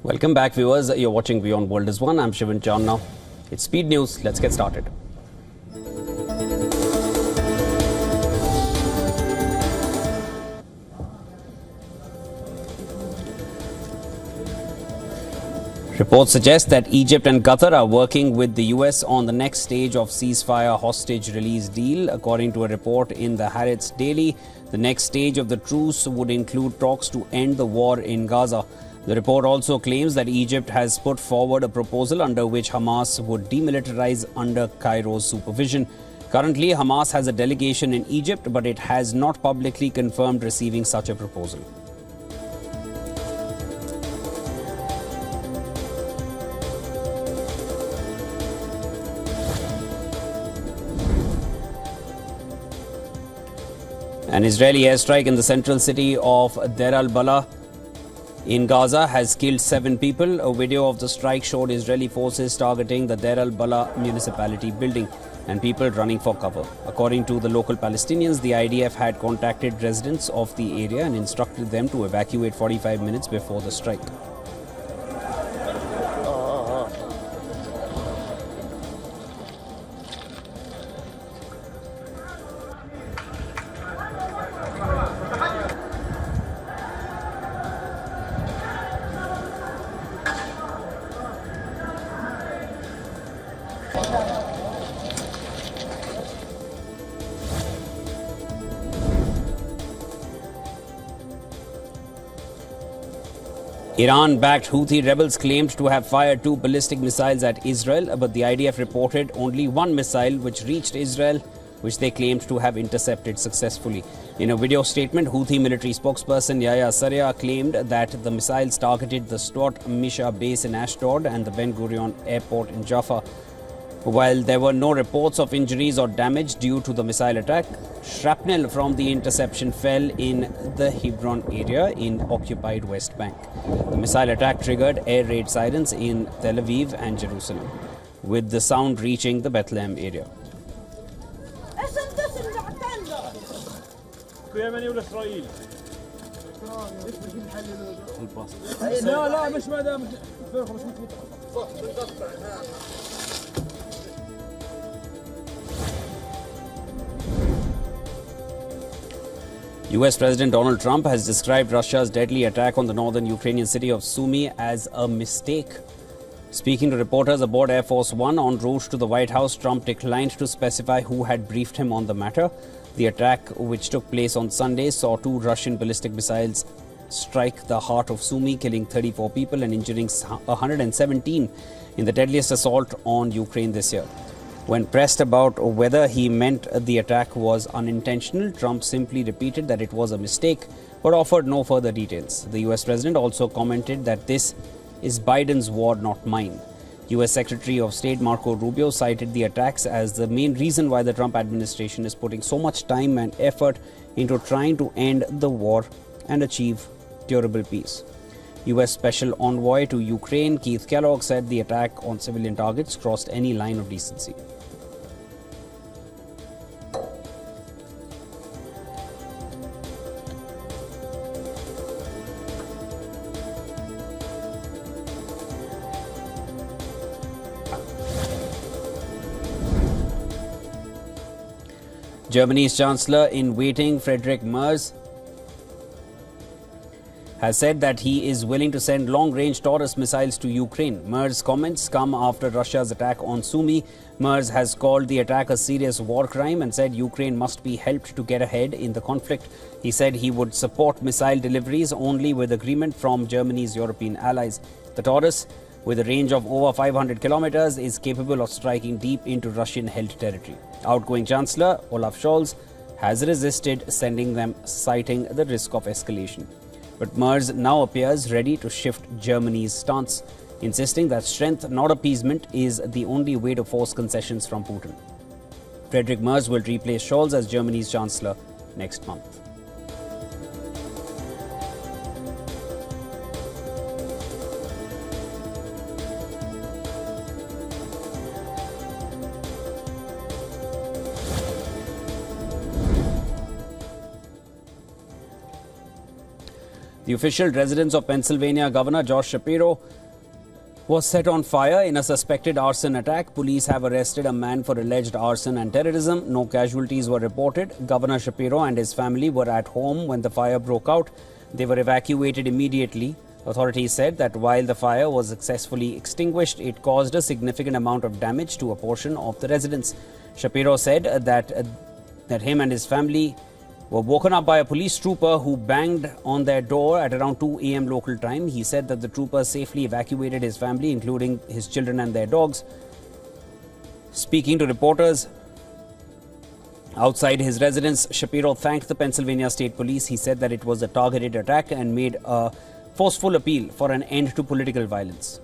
Welcome back, viewers. You're watching WION World is One. I'm Shivan Chan now. It's Speed News. Let's get started. Reports suggest that Egypt and Qatar are working with the US on the next stage of ceasefire hostage release deal. According to a report in the Haaretz Daily, the next stage of the truce would include talks to end the war in Gaza. The report also claims that Egypt has put forward a proposal under which Hamas would demilitarize under Cairo's supervision. Currently, Hamas has a delegation in Egypt, but it has not publicly confirmed receiving such a proposal. An Israeli airstrike in the central city of Deir al-Balah in Gaza has killed 7 people. A video of the strike showed Israeli forces targeting the Deir al-Balah municipality building and people running for cover. According to the local Palestinians, the IDF had contacted residents of the area and instructed them to evacuate 45 minutes before the strike. Iran-backed Houthi rebels claimed to have fired 2 ballistic missiles at Israel, but the IDF reported only 1 missile which reached Israel, which they claimed to have intercepted successfully. In a video statement, Houthi military spokesperson Yahya Saraya claimed that the missiles targeted the Sdot Misha base in Ashdod and the Ben Gurion airport in Jaffa. While there were no reports of injuries or damage due to the missile attack, shrapnel from the interception fell in the Hebron area in occupied West Bank. The missile attack triggered air raid sirens in Tel Aviv and Jerusalem, with the sound reaching the Bethlehem area. US President Donald Trump has described Russia's deadly attack on the northern Ukrainian city of Sumy as a mistake. Speaking to reporters aboard Air Force One en route to the White House, Trump declined to specify who had briefed him on the matter. The attack, which took place on Sunday, saw 2 Russian ballistic missiles strike the heart of Sumy, killing 34 people and injuring 117 in the deadliest assault on Ukraine this year. When pressed about whether he meant the attack was unintentional, Trump simply repeated that it was a mistake, but offered no further details. The US president also commented that this is Biden's war, not mine. US Secretary of State Marco Rubio cited the attacks as the main reason why the Trump administration is putting so much time and effort into trying to end the war and achieve durable peace. US Special Envoy to Ukraine Keith Kellogg said the attack on civilian targets crossed any line of decency. Germany's Chancellor in waiting, Friedrich Merz, has said that he is willing to send long-range Taurus missiles to Ukraine. Merz's comments come after Russia's attack on Sumy. Merz has called the attack a serious war crime and said Ukraine must be helped to get ahead in the conflict. He said he would support missile deliveries only with agreement from Germany's European allies. The Taurus, with a range of over 500 kilometers, is capable of striking deep into Russian-held territory. Outgoing Chancellor Olaf Scholz has resisted sending them, citing the risk of escalation. But Merz now appears ready to shift Germany's stance, insisting that strength, not appeasement, is the only way to force concessions from Putin. Friedrich Merz will replace Scholz as Germany's Chancellor next month. The official residence of Pennsylvania Governor Josh Shapiro was set on fire in a suspected arson attack. Police have arrested a man for alleged arson and terrorism. No casualties were reported. Governor Shapiro and his family were at home when the fire broke out. They were evacuated immediately. Authorities said that while the fire was successfully extinguished, it caused a significant amount of damage to a portion of the residence. Shapiro said that him and his family were woken up by a police trooper who banged on their door at around 2 a.m. local time. He said that the trooper safely evacuated his family, including his children and their dogs. Speaking to reporters outside his residence, Shapiro thanked the Pennsylvania State Police. He said that it was a targeted attack and made a forceful appeal for an end to political violence.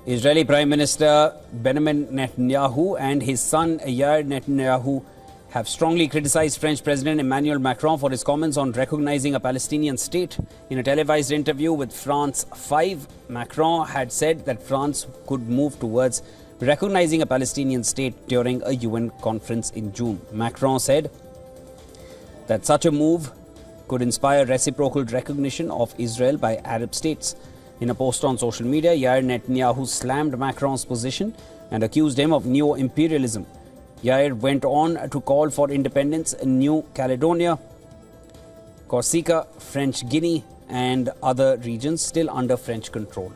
Israeli Prime Minister Benjamin Netanyahu and his son Yair Netanyahu have strongly criticized French President Emmanuel Macron for his comments on recognizing a Palestinian state. In a televised interview with France 5, Macron had said that France could move towards recognizing a Palestinian state during a UN conference in June. Macron said that such a move could inspire reciprocal recognition of Israel by Arab states. In a post on social media, Yair Netanyahu slammed Macron's position and accused him of neo-imperialism. Yair went on to call for independence in New Caledonia, Corsica, French Guinea and other regions still under French control.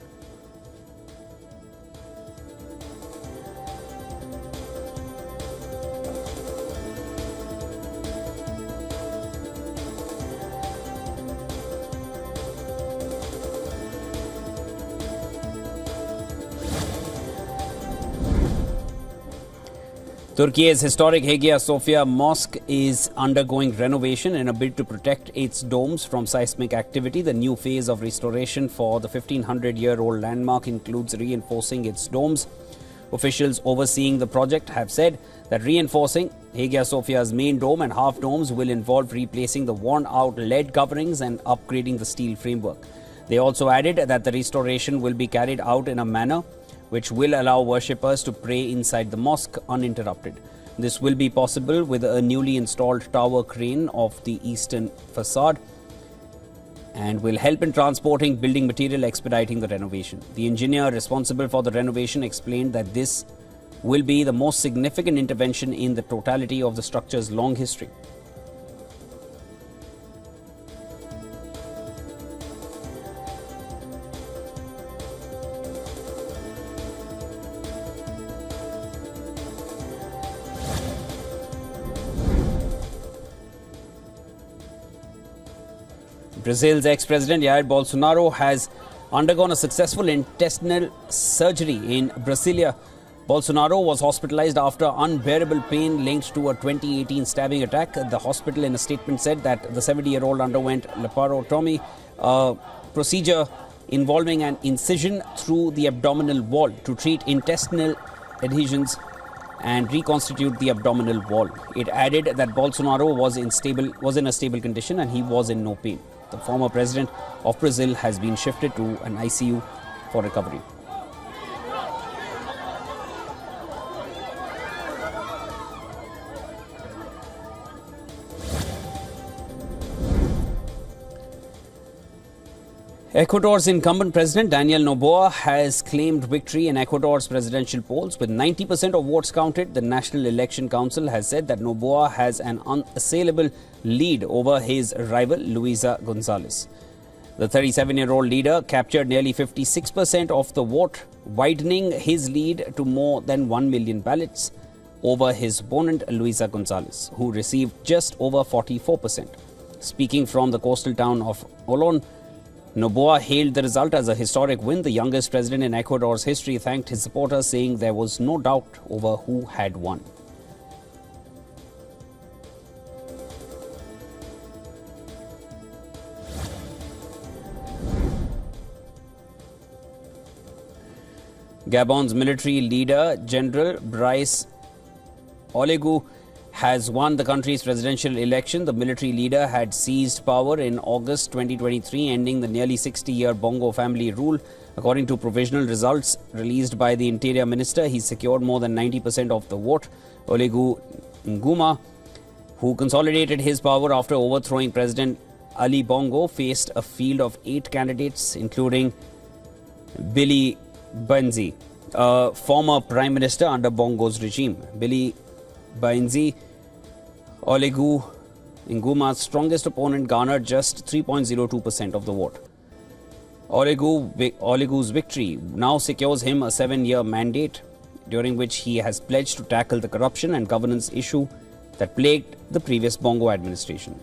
Turkey's historic Hagia Sophia mosque is undergoing renovation in a bid to protect its domes from seismic activity. The new phase of restoration for the 1500-year-old landmark includes reinforcing its domes. Officials overseeing the project have said that reinforcing Hagia Sophia's main dome and half domes will involve replacing the worn-out lead coverings and upgrading the steel framework. They also added that the restoration will be carried out in a manner which will allow worshippers to pray inside the mosque uninterrupted. This will be possible with a newly installed tower crane of the eastern facade and will help in transporting building material, expediting the renovation. The engineer responsible for the renovation explained that this will be the most significant intervention in the totality of the structure's long history. Brazil's ex-president Jair Bolsonaro has undergone a successful intestinal surgery in Brasilia. Bolsonaro was hospitalized after unbearable pain linked to a 2018 stabbing attack. The hospital in a statement said that the 70-year-old underwent laparotomy, a procedure involving an incision through the abdominal wall to treat intestinal adhesions and reconstitute the abdominal wall. It added that Bolsonaro was in a stable condition and he was in no pain. The former president of Brazil has been shifted to an ICU for recovery. Ecuador's incumbent president Daniel Noboa has claimed victory in Ecuador's presidential polls. With 90% of votes counted, the National Election Council has said that Noboa has an unassailable lead over his rival Luisa Gonzalez. The 37-year-old leader captured nearly 56% of the vote, widening his lead to more than 1 million ballots over his opponent Luisa Gonzalez, who received just over 44%. Speaking from the coastal town of Olon, Noboa hailed the result as a historic win. The youngest president in Ecuador's history thanked his supporters, saying there was no doubt over who had won. Gabon's military leader, General Brice Oligui, has won the country's presidential election. The military leader had seized power in August 2023, ending the nearly 60-year Bongo family rule. According to provisional results released by the Interior Minister, he secured more than 90% of the vote. Olegu Nguma, who consolidated his power after overthrowing President Ali Bongo, faced a field of 8 candidates, including Billy Banzi, a former Prime Minister under Bongo's regime. Billy Banzi, Olegu Nguma's strongest opponent, garnered just 3.02% of the vote. Olegu's victory now secures him a 7-year mandate, during which he has pledged to tackle the corruption and governance issue that plagued the previous Bongo administration.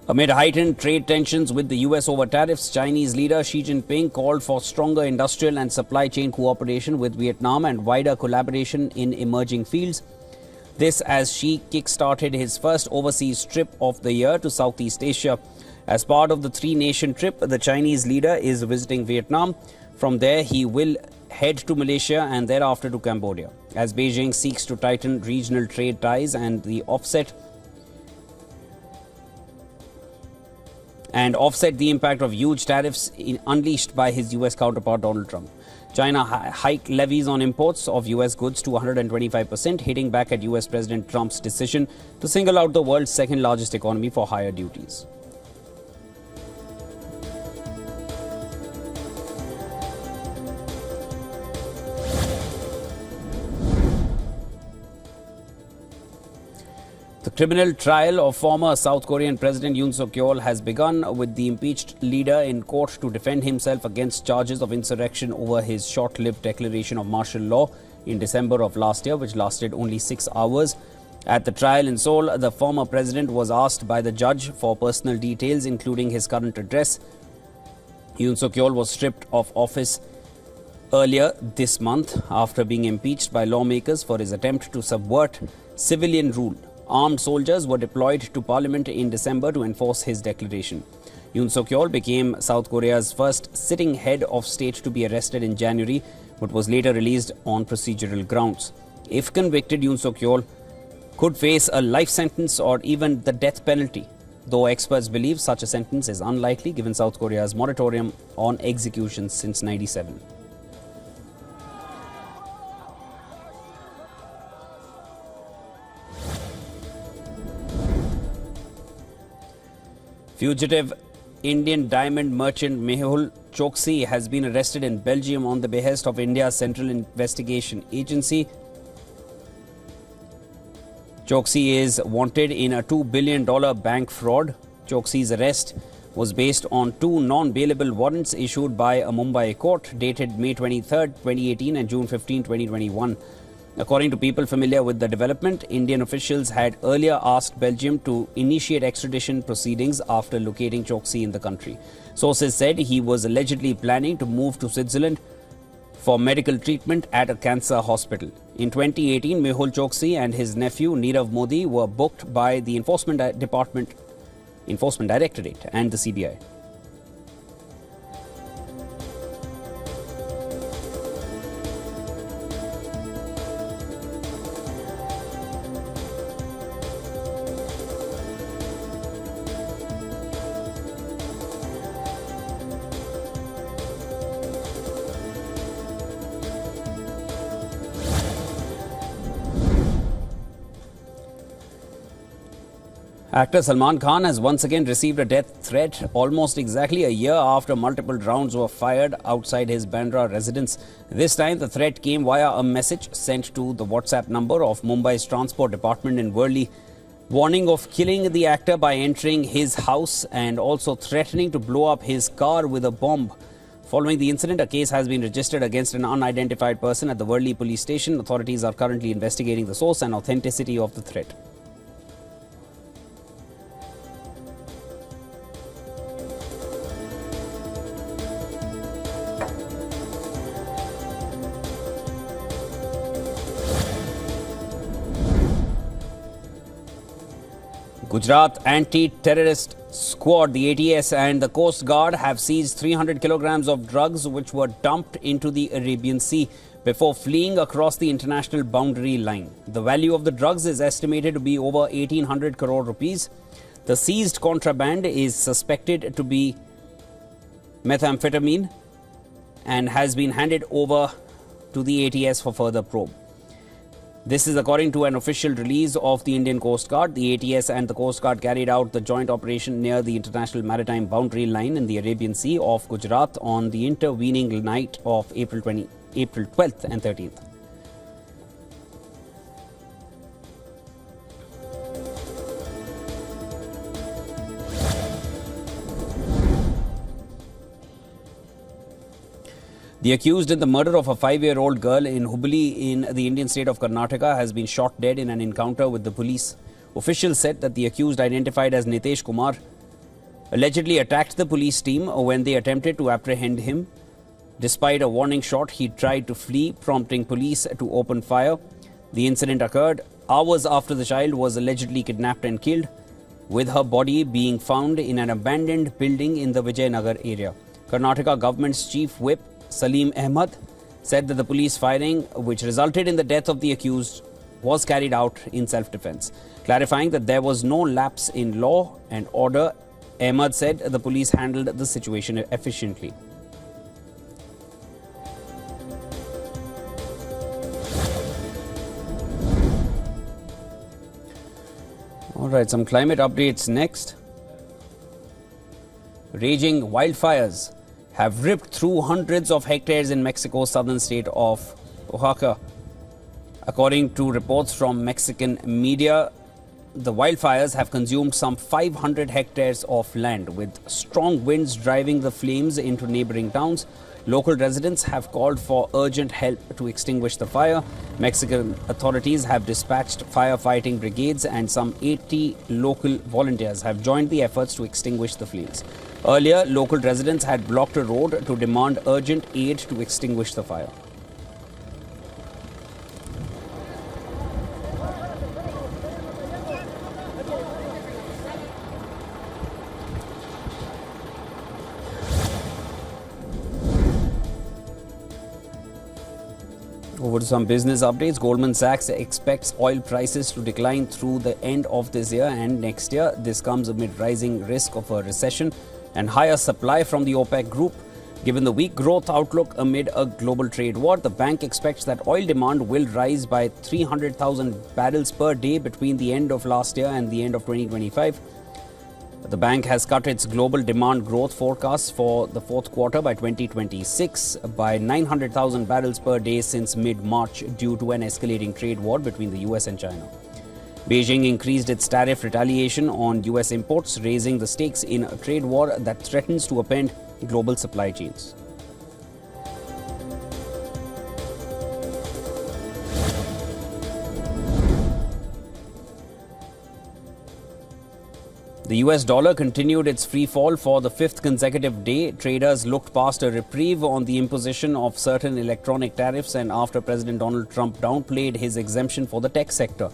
Amid heightened trade tensions with the US over tariffs, Chinese leader Xi Jinping called for stronger industrial and supply chain cooperation with Vietnam and wider collaboration in emerging fields. This as Xi kick-started his first overseas trip of the year to Southeast Asia. As part of the 3-nation trip, the Chinese leader is visiting Vietnam. From there, he will head to Malaysia and thereafter to Cambodia, as Beijing seeks to tighten regional trade ties and offset the impact of huge tariffs unleashed by his US counterpart Donald Trump. China hiked levies on imports of US goods to 125%, hitting back at US President Trump's decision to single out the world's second largest economy for higher duties. The criminal trial of former South Korean President Yoon Suk-yeol has begun, with the impeached leader in court to defend himself against charges of insurrection over his short-lived declaration of martial law in December of last year, which lasted only 6 hours. At the trial in Seoul, the former president was asked by the judge for personal details, including his current address. Yoon Suk-yeol was stripped of office earlier this month after being impeached by lawmakers for his attempt to subvert civilian rule. Armed soldiers were deployed to parliament in December to enforce his declaration. Yoon Suk-yeol became South Korea's first sitting head of state to be arrested in January, but was later released on procedural grounds. If convicted, Yoon Suk-yeol could face a life sentence or even the death penalty, though experts believe such a sentence is unlikely given South Korea's moratorium on executions since 1997. Fugitive Indian diamond merchant Mehul Choksi has been arrested in Belgium on the behest of India's Central Investigation Agency. Choksi is wanted in a $2 billion bank fraud. Choksi's arrest was based on 2 non-bailable warrants issued by a Mumbai court dated May 23, 2018 and June 15, 2021. According to people familiar with the development, Indian officials had earlier asked Belgium to initiate extradition proceedings after locating Choksi in the country. Sources said he was allegedly planning to move to Switzerland for medical treatment at a cancer hospital. In 2018, Mehul Choksi and his nephew Nirav Modi were booked by the Enforcement Directorate and the CBI. Actor Salman Khan has once again received a death threat almost exactly a year after multiple rounds were fired outside his Bandra residence. This time the threat came via a message sent to the WhatsApp number of Mumbai's Transport Department in Worli, warning of killing the actor by entering his house and also threatening to blow up his car with a bomb. Following the incident, a case has been registered against an unidentified person at the Worli police station. Authorities are currently investigating the source and authenticity of the threat. Gujarat Anti-Terrorist Squad, the ATS, and the Coast Guard have seized 300 kilograms of drugs which were dumped into the Arabian Sea before fleeing across the international boundary line. The value of the drugs is estimated to be over 1,800 crore rupees. The seized contraband is suspected to be methamphetamine and has been handed over to the ATS for further probe. This is according to an official release of the Indian Coast Guard. The ATS and the Coast Guard carried out the joint operation near the international maritime boundary line in the Arabian Sea off Gujarat on the intervening night of April 12th and 13th. The accused in the murder of a 5-year-old girl in Hubli in the Indian state of Karnataka has been shot dead in an encounter with the police. Officials said that the accused, identified as Nitesh Kumar, allegedly attacked the police team when they attempted to apprehend him. Despite a warning shot, he tried to flee, prompting police to open fire. The incident occurred hours after the child was allegedly kidnapped and killed, with her body being found in an abandoned building in the Vijayanagar area. Karnataka government's chief whip Salim Ahmed said that the police firing, which resulted in the death of the accused, was carried out in self-defense. Clarifying that there was no lapse in law and order, Ahmed said the police handled the situation efficiently. All right, some climate updates next. Raging wildfires have ripped through hundreds of hectares in Mexico's southern state of Oaxaca. According to reports from Mexican media, the wildfires have consumed some 500 hectares of land, with strong winds driving the flames into neighboring towns. Local residents have called for urgent help to extinguish the fire. Mexican authorities have dispatched firefighting brigades, and some 80 local volunteers have joined the efforts to extinguish the flames. Earlier, local residents had blocked a road to demand urgent aid to extinguish the fire. Over to some business updates. Goldman Sachs expects oil prices to decline through the end of this year and next year. This comes amid rising risk of a recession and higher supply from the OPEC group. Given the weak growth outlook amid a global trade war, the bank expects that oil demand will rise by 300,000 barrels per day between the end of last year and the end of 2025. The bank has cut its global demand growth forecast for the fourth quarter by 2026 by 900,000 barrels per day since mid-March due to an escalating trade war between the US and China. Beijing increased its tariff retaliation on US imports, raising the stakes in a trade war that threatens to upend global supply chains. The US dollar continued its free fall for the fifth consecutive day. Traders looked past a reprieve on the imposition of certain electronic tariffs and after President Donald Trump downplayed his exemption for the tech sector.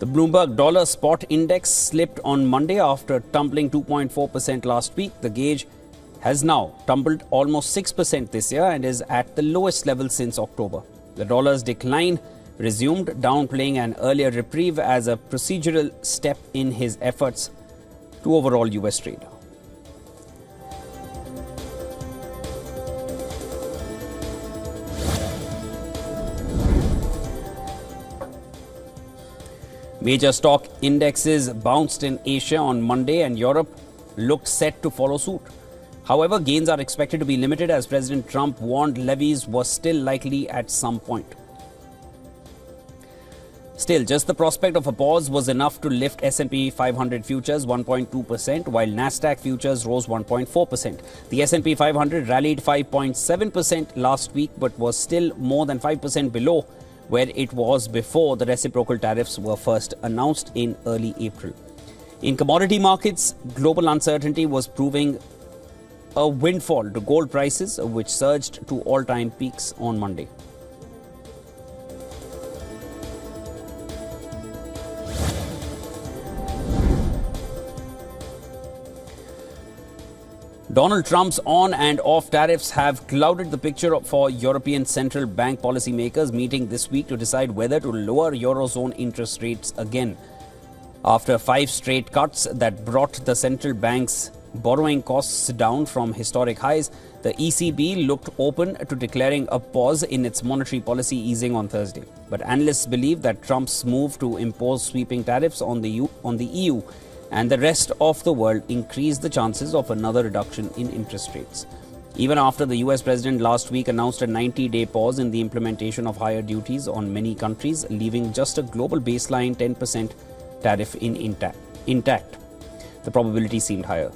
The Bloomberg Dollar Spot Index slipped on Monday after tumbling 2.4% last week. The gauge has now tumbled almost 6% this year and is at the lowest level since October. The dollar's decline resumed, downplaying an earlier reprieve as a procedural step in his efforts to overall US trade. Major stock indexes bounced in Asia on Monday and Europe looked set to follow suit. However, gains are expected to be limited as President Trump warned levies were still likely at some point. Still, just the prospect of a pause was enough to lift S&P 500 futures 1.2%, while Nasdaq futures rose 1.4%. The S&P 500 rallied 5.7% last week, but was still more than 5% below where it was before the reciprocal tariffs were first announced in early April. In commodity markets, global uncertainty was proving a windfall to gold prices, which surged to all-time peaks on Monday. Donald Trump's on and off tariffs have clouded the picture for European Central Bank policymakers meeting this week to decide whether to lower Eurozone interest rates again. After 5 straight cuts that brought the central bank's borrowing costs down from historic highs, the ECB looked open to declaring a pause in its monetary policy easing on Thursday. But analysts believe that Trump's move to impose sweeping tariffs on the EU and the rest of the world increased the chances of another reduction in interest rates. Even after the US president last week announced a 90-day pause in the implementation of higher duties on many countries, leaving just a global baseline 10% tariff intact, the probability seemed higher.